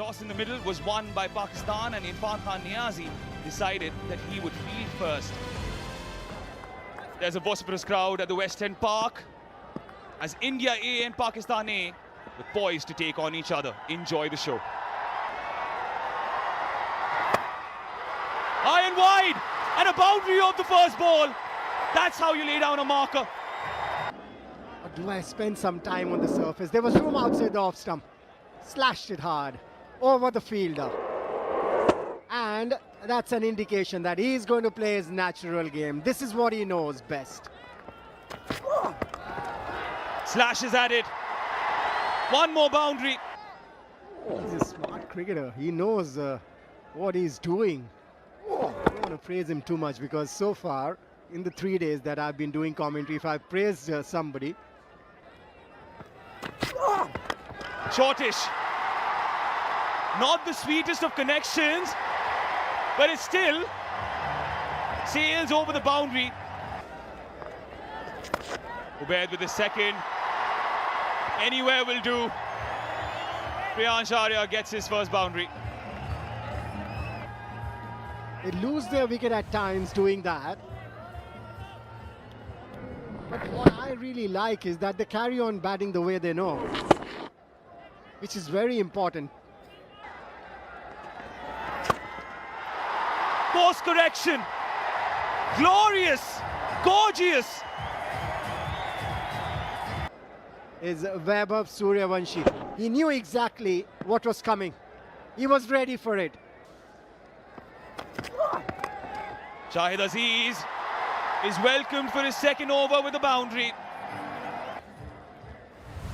toss in the middle was won by Pakistan, and Irfan Khan Niazi decided that he would field first. There's a vociferous crowd at the West End Park as India A and Pakistan A were poised to take on each other. Enjoy the show. High and wide, and a boundary of the first ball. That's how you lay down a marker. Or do I spend some time on the surface? There was room outside the off stump. Slashed it hard over the fielder. And that's an indication that he's going to play his natural game. This is what he knows best. Slashes at it. One more boundary. He's a smart cricketer. He knows what he's doing. I don't want to praise him too much because so far, in the 3 days that I've been doing commentary, if I've praised somebody. Shortish. Not the sweetest of connections, but it still sails over the boundary. Ubaid with the second. Anywhere will do. Priyansh Arya gets his first boundary. They lose their wicket at times doing that. But what I really like is that they carry on batting the way they know, which is very important. Course correction. Glorious. Gorgeous. Is Vaibhav Suryavanshi. He knew exactly what was coming. He was ready for it. Shahid Aziz is welcomed for his second over with a boundary.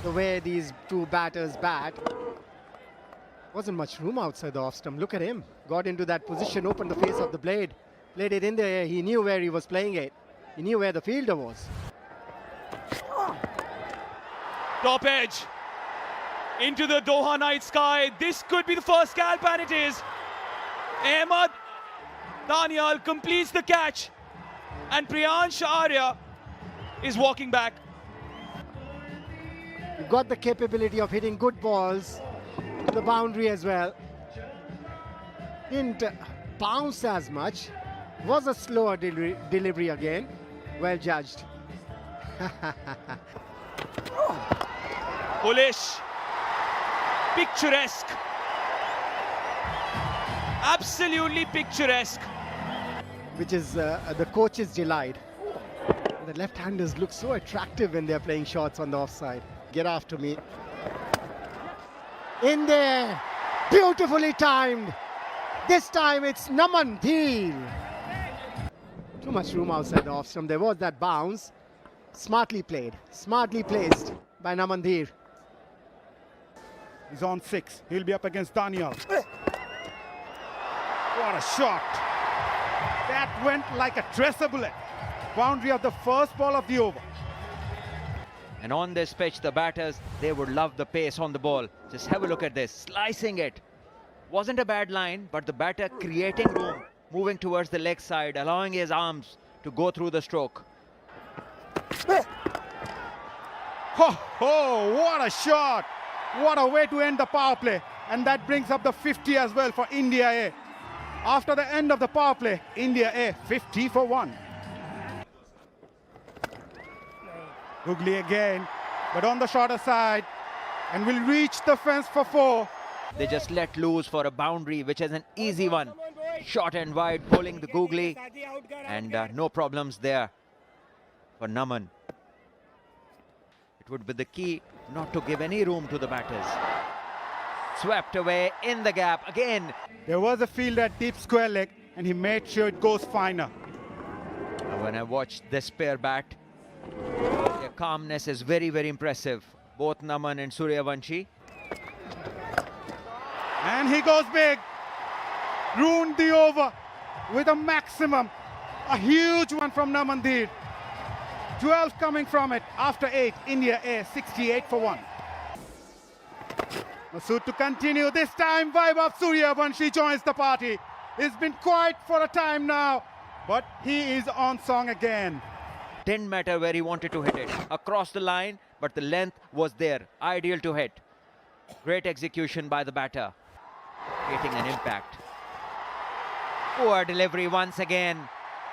The way these two batters bat, wasn't much room outside the off stump. Look at him. Got into that position, opened the face of the blade, played it in the air. He knew where he was playing it. He knew where the fielder was. Top edge. Into the Doha night sky. This could be the first scalp, and it is. Ahmed Daniel completes the catch, and Priyansh Arya is walking back. You've got the capability of hitting good balls to the boundary as well. Didn't bounce as much. Was a slower delivery again. Well judged. Bullish. Picturesque. Absolutely picturesque. Which is the coach's delight. The left-handers look so attractive when they're playing shots on the offside. Get after me. In there. Beautifully timed. This time it's Naman Dhir. Too much room outside the off stump. There was that bounce. Smartly played. Smartly placed by Naman Dhir. He's on 6. He'll be up against Daniel. What a shot. That went like a tracer bullet. Boundary of the first ball of the over. And on this pitch, the batters, they would love the pace on the ball. Just have a look at this, slicing it. Wasn't a bad line, but the batter creating room, moving towards the leg side, allowing his arms to go through the stroke. Oh, what a shot. What a way to end the power play. And that brings up the 50 as well for India A. After the end of the power play, India A 50 for 1. Googly again, but on the shorter side, and will reach the fence for 4. They just let loose for a boundary, which is an easy one. Short and wide, bowling the googly, and no problems there for Naman. It would be the key not to give any room to the batters. Swept away in the gap again. There was a field at deep square leg, and he made sure it goes finer. When I watched this pair bat, their calmness is very, very impressive. Both Naman and Suryavanshi. And he goes big. Ruined the over with a maximum. A huge one from Naman Dhir. 12 coming from it after 8. India A 68 for 1. Masood to continue. This time Vaibhav Suryavanshi joins the party. He's been quiet for a time now, but he is on song again. Didn't matter where he wanted to hit it. Across the line, but the length was there. Ideal to hit. Great execution by the batter. creating an impact. Poor delivery once again,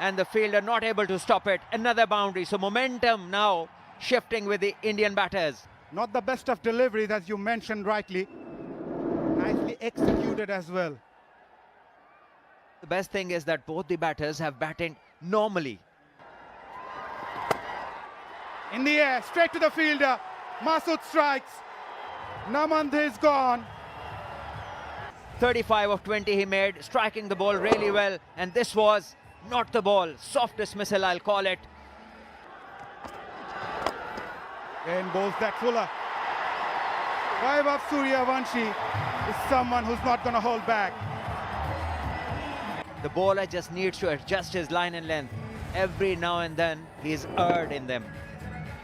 and the fielder not able to stop it. Another boundary, so momentum now shifting with the Indian batters. Not the best of deliveries, as you mentioned rightly. Nicely executed as well. The best thing is that both the batters have batted normally. In the air, straight to the fielder. Masood strikes. Namand is gone. 35 of 20 he made, striking the ball really well, and this was not the ball. Soft dismissal, I'll call it. And bowls that fuller. Vaibhav Suryavanshi is someone who's not going to hold back. The bowler just needs to adjust his line and length. Every now and then he's erred in them.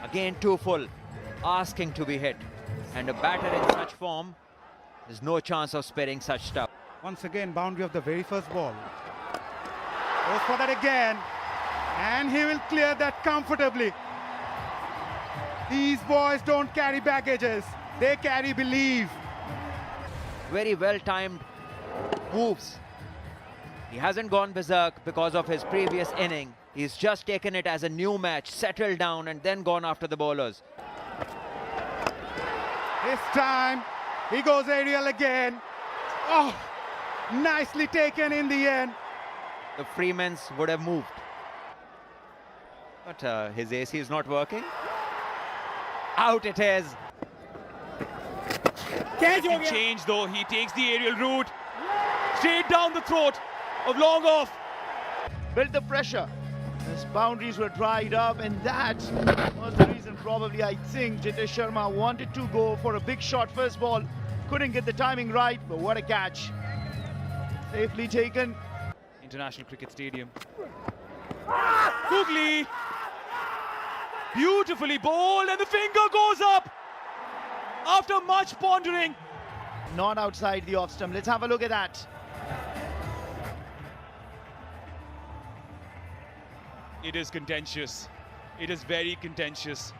Again too full, asking to be hit. And a batter in such form, there's no chance of sparing such stuff. Once again, boundary of the very first ball. Goes for that again. And he will clear that comfortably. These boys don't carry baggages. They carry belief. Very well-timed moves. He hasn't gone berserk because of his previous inning. He's just taken it as a new match, settled down and then gone after the bowlers. This time, he goes aerial again. Oh, nicely taken in the end. The Freemans would have moved. But his AC is not working. Out it is. Change though, he takes the aerial route. Straight down the throat of long off. Built the pressure. His boundaries were dried up, and that was the reason probably I think Jitesh Sharma wanted to go for a big shot first ball. Couldn't get the timing right, but what a catch. Safely taken. International Cricket Stadium. Googly. Beautifully bowled, and the finger goes up. After much pondering. Not outside the off stump. Let's have a look at that. It is contentious. It is very contentious.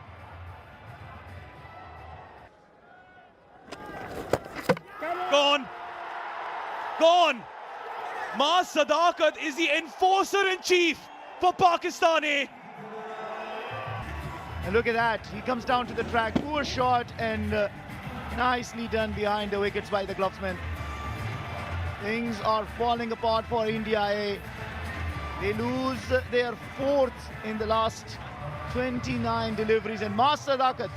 Gone. Gone. Ma Sadakat is the enforcer-in-chief for Pakistan A. And look at that. He comes down to the track. Poor shot, and nicely done behind the wickets by the glovesman. Things are falling apart for India A. They lose their fourth in the last 29 deliveries, and Ma Sadakat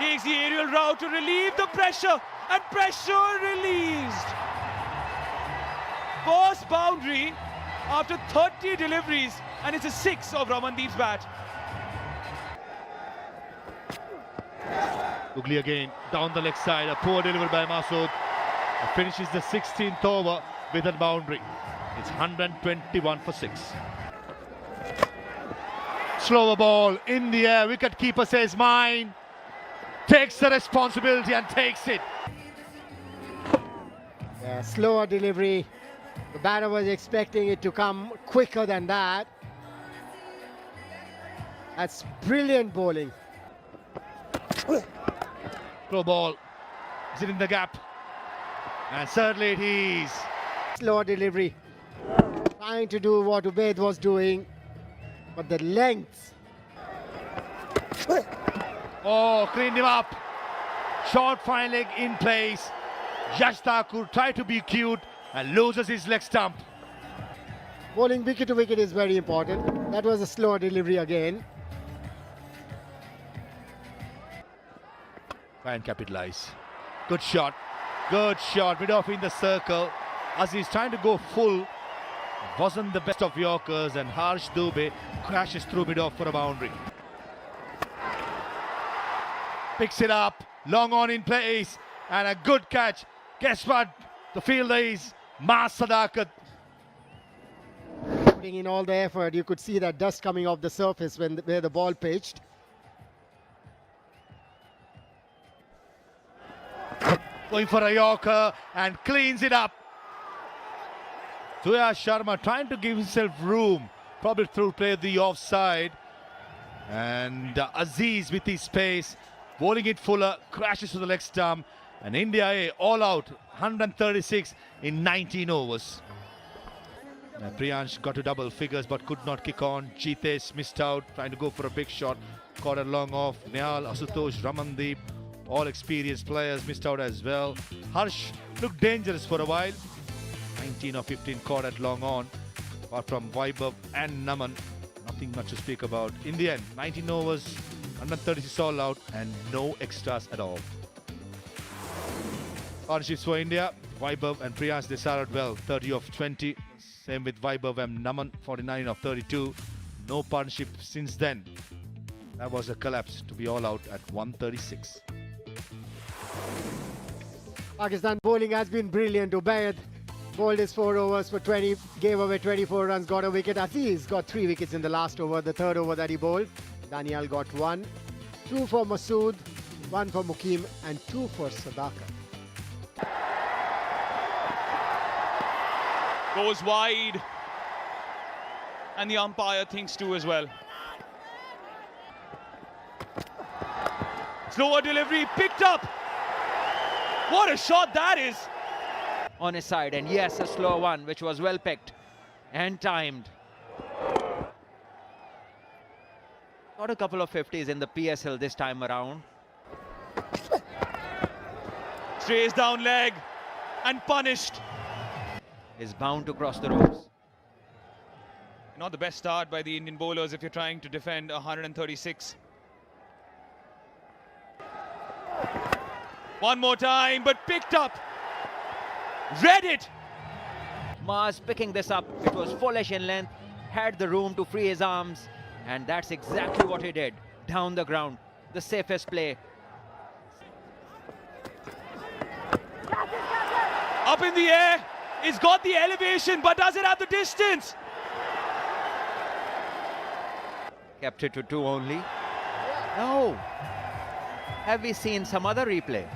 Takes the aerial route to relieve the pressure, and pressure released. First boundary after 30 deliveries, and it's a 6 of Ramandeep's bat. Googly again down the leg side, a poor delivery by Masood. Finishes the 16th over with a boundary. It's 121 for 6. Slower ball in the air, wicket keeper says mine. Takes the responsibility and takes it. Yeah, slower delivery. The batter was expecting it to come quicker than that. That's brilliant bowling. Slow ball. Is it in the gap? And certainly it is. Slower delivery. Trying to do what Ubaid was doing, but the length. Oh, cleaned him up. Short fine leg in place. Yash Thakur tried to be cute and loses his leg stump. Bowling wicket to wicket is very important. That was a slower delivery again. Try and capitalize. Good shot. Good shot. Mid off in the circle. As he's trying to go full. Wasn't the best of Yorkers, and Harsh Dubey crashes through mid off for a boundary. Picks it up. Long on in place. And a good catch. Guess what? The fielder is Ma Sadakat. Putting in all the effort, you could see that dust coming off the surface where the ball pitched. Going for a Yorker and cleans it up. Suya Sharma trying to give himself room, probably through play the offside. And Aziz with his pace, bowling it fuller, crashes to the leg stump. And India A all out, 136 in 19 overs. Priyansh got to double figures but could not kick on. Jitesh missed out, trying to go for a big shot. Caught it long off. Nehal, Asutosh, Ramandeep, all experienced players missed out as well. Harsh looked dangerous for a while. 19 or 15 caught at long on. Apart from Vaibhav and Naman, nothing much to speak about. In the end, 19 overs, 136 all out and no extras at all. Partnerships for India, Vaibhav and Priyansh, they started well, 30 of 20. Same with Vaibhav and Naman, 49 of 32. No partnership since then. That was a collapse to be all out at 136. Pakistan bowling has been brilliant. Ubaid bowled his 4 overs for 20, gave away 24 runs, got a wicket. Aziz got 3 wickets in the last over, the third over that he bowled. Daniel got 1, 2 for Masood, 1 for Mukim and 2 for Sadaka. Goes wide. And the umpire thinks too as well. Slower delivery, picked up. What a shot that is. On his side, and yes, a slow one, which was well picked and timed. Got a couple of 50s in the PSL this time around. Strays down leg and punished. Is bound to cross the ropes. Not the best start by the Indian bowlers if you're trying to defend 136. One more time, but picked up. Read it. Mars picking this up. It was foolish in length, had the room to free his arms, and that's exactly what he did. Down the ground, the safest play. Up in the air. It's got the elevation, but does it have the distance? Kept it to 2 only. No. Have we seen some other replay?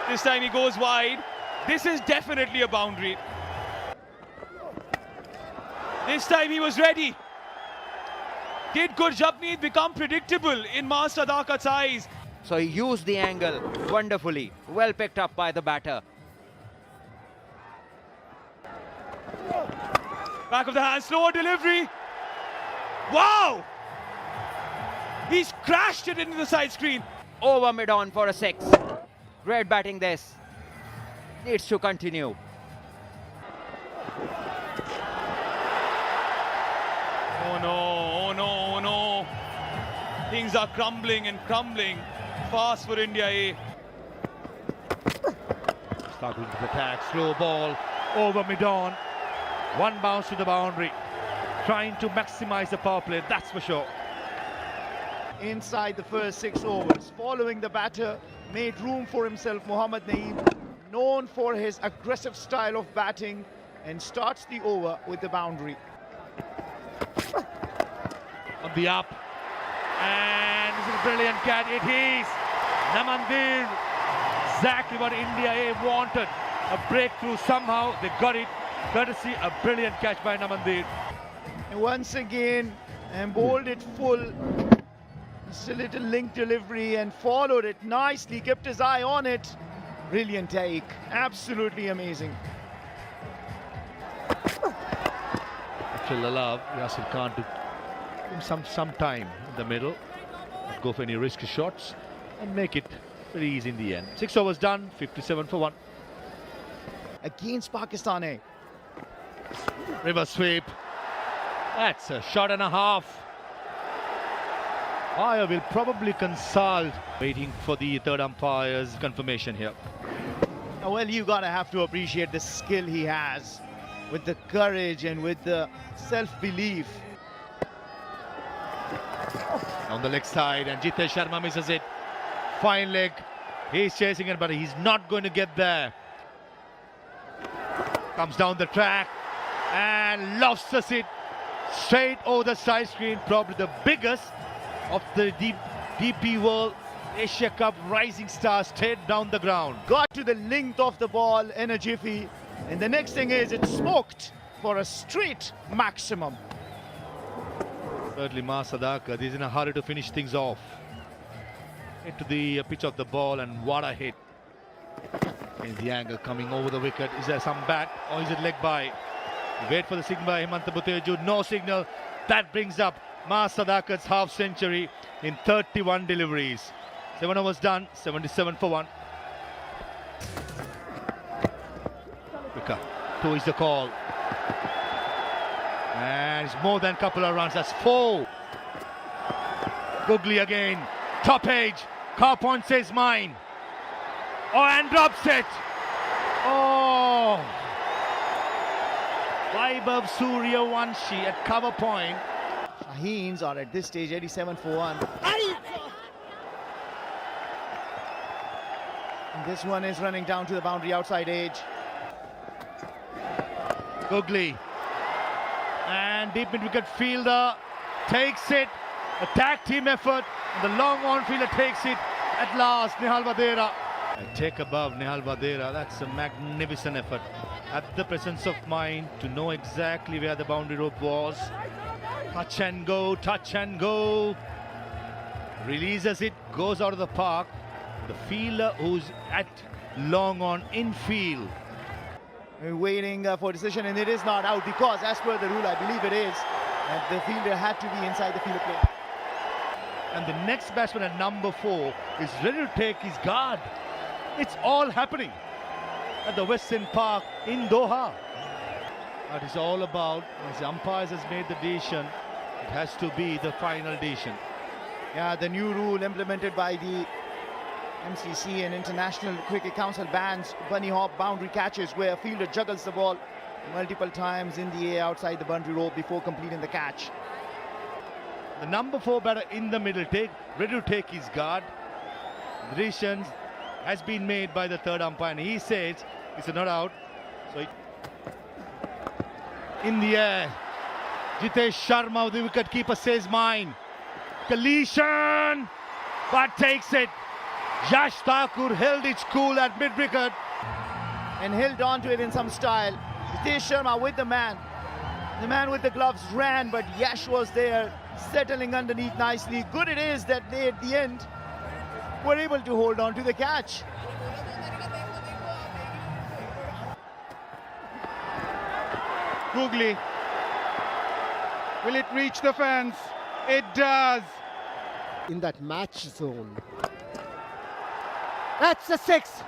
This time he goes wide. This is definitely a boundary. This time he was ready. Did Gurjapneet become predictable in Master Sadakat's eyes? So he used the angle wonderfully. Well picked up by the batter. Back of the hand, slower delivery. Wow! He's crashed it into the side screen. Over mid-on for a 6. Great batting this. Needs to continue. Oh no, oh no, oh no. Things are crumbling and crumbling fast for India A. Starting to attack, slow ball, over mid-on. 1 bounce to the boundary. Trying to maximize the power play, that's for sure. Inside the first 6 overs, following the batter, made room for himself. Mohammad Naeem, known for his aggressive style of batting, and starts the over with the boundary. On the up, and this is a brilliant catch. It is Namandir, exactly what India A wanted. A breakthrough somehow, they got it. Courtesy, a brilliant catch by Namandir. And once again, and bowled it full. Just a little link delivery and followed it nicely, kept his eye on it. Brilliant take, absolutely amazing. Actually allowed Yasir Khan to give him some time in the middle, not go for any risky shots and make it very easy in the end. 6 overs done, 57 for 1. Against Pakistan A. Reverse sweep. That's a shot and a half. Umpire will probably consult, waiting for the third umpire's confirmation here. Well, you gotta have to appreciate the skill he has, with the courage and with the self-belief. On the leg side, and Jitesh Sharma misses it. Fine leg. He's chasing it, but he's not going to get there. Comes down the track and lobsters it straight over the side screen. Probably the biggest of the DP World Asia Cup rising star, straight down the ground. Got to the length of the ball in a jiffy, and the next thing is it's smoked for a straight maximum. Certainly Master Sadaka is in a hurry to finish things off. into the pitch of the ball, and what a hit. In the angle coming over the wicket. Is there some bat or is it leg by? Wait for the signal by Hemanta Buteju. No signal. That brings up Mas Sadakat's half century in 31 deliveries. 7 overs done, 77 for 1. Wicca, 2 is the call. And it's more than a couple of runs. That's 4. Googly again. Top edge. Car point says mine. Oh, and drops it. Oh. Vaibhav Suryavanshi at cover point. Shaheens are at this stage 87 for 1. And this one is running down to the boundary outside edge. Googly. And deep mid wicket fielder takes it. A tag team effort. And the long on fielder takes it at last. Nihal Vadera. I take above Nihal Vadera. That's a magnificent effort. Had the presence of mind to know exactly where the boundary rope was. Touch and go, touch and go. Releases it, goes out of the park. The fielder who's at long on infield. We're waiting for decision, and it is not out because, as per the rule, I believe it is, that the fielder had to be inside the field of play. And the next batsman at number 4 is ready to take his guard. It's all happening at the Western Park in Doha. That is all about, as the umpires has made the decision, it has to be the final decision. Yeah, the new rule implemented by the MCC and International Cricket Council bans bunny hop boundary catches where a fielder juggles the ball multiple times in the air outside the boundary rope before completing the catch. The number 4 batter in the middle, ready to take his guard. The decision has been made by the third umpire, and he says it's not out. So in the air, Jitesh Sharma, the wicketkeeper, says mine. Collision, but takes it. Yash Thakur held it cool at mid-wicket. And held on to it in some style. Jitesh Sharma with the man. The man with the gloves ran, but Yash was there, settling underneath nicely. Good it is that they, at the end, were able to hold on to the catch. Googly. Will it reach the fence? It does. In that match zone. That's a 6.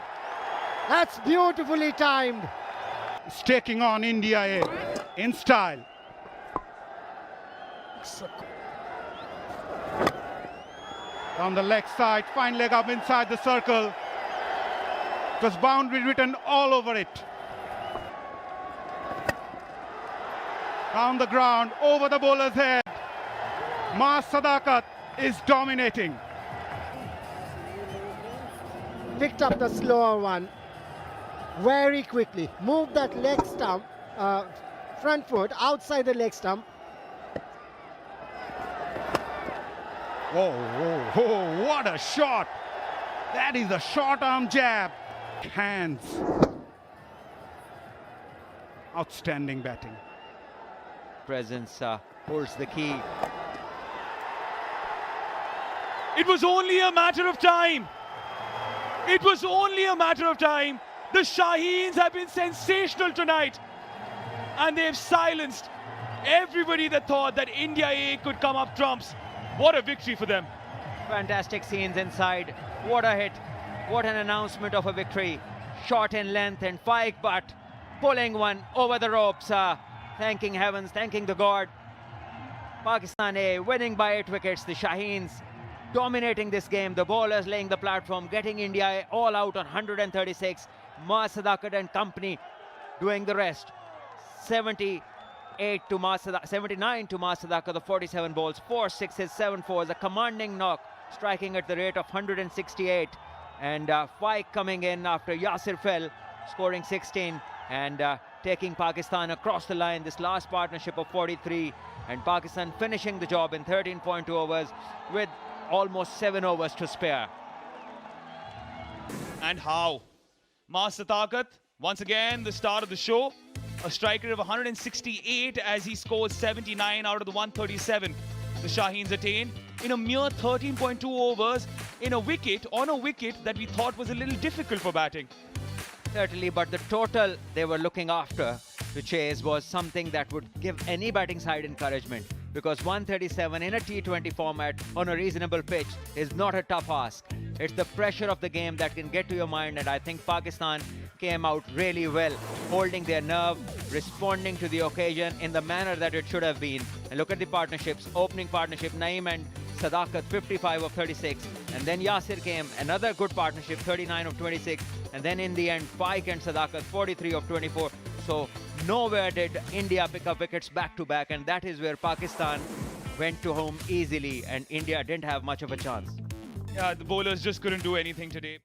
That's beautifully timed. It's taking on India A in style. Down the leg side, fine leg up inside the circle. It was boundary written all over it. Down the ground, over the bowler's head. Mas Sadakat is dominating. Picked up the slower one very quickly. Moved that leg stump, front foot outside the leg stump. Whoa, whoa, whoa, what a shot! That is a short arm jab. Hands. Outstanding batting. Presence holds the key. It was only a matter of time. It was only a matter of time. The Shaheens have been sensational tonight. And they've silenced everybody that thought that India A could come up trumps. What a victory for them. Fantastic scenes inside. What a hit. What an announcement of a victory. Short in length and 5, but pulling one over the ropes. Thanking heavens, thanking the God. Pakistan A winning by 8 wickets. The Shaheens dominating this game. The bowlers laying the platform, getting India all out on 136. Mas Sadakat and company doing the rest. 79 to Mas Sadakat, the 47 balls, 4 sixes, 7 fours, a commanding knock, striking at the rate of 168. And Faik coming in after Yasir fell, scoring 16 and taking Pakistan across the line. This last partnership of 43, and Pakistan finishing the job in 13.2 overs with almost 7 overs to spare. And how? Mas Sadakat, once again, the star of the show. A striker of 168 as he scores 79 out of the 137. the Shaheens attained in a mere 13.2 overs on a wicket that we thought was a little difficult for batting. Certainly, but the total they were looking after to chase was something that would give any batting side encouragement, because 137 in a T20 format on a reasonable pitch is not a tough ask. It's the pressure of the game that can get to your mind, and I think Pakistan came out really well, holding their nerve, responding to the occasion in the manner that it should have been. And look at the partnerships. Opening partnership, Naeem and Sadaqat, 55 of 36. And then Yasir came, another good partnership, 39 of 26. And then in the end, Paik and Sadaqat, 43 of 24. So nowhere did India pick up wickets back to back, and that is where Pakistan went to home easily, and India didn't have much of a chance. Yeah, the bowlers just couldn't do anything today.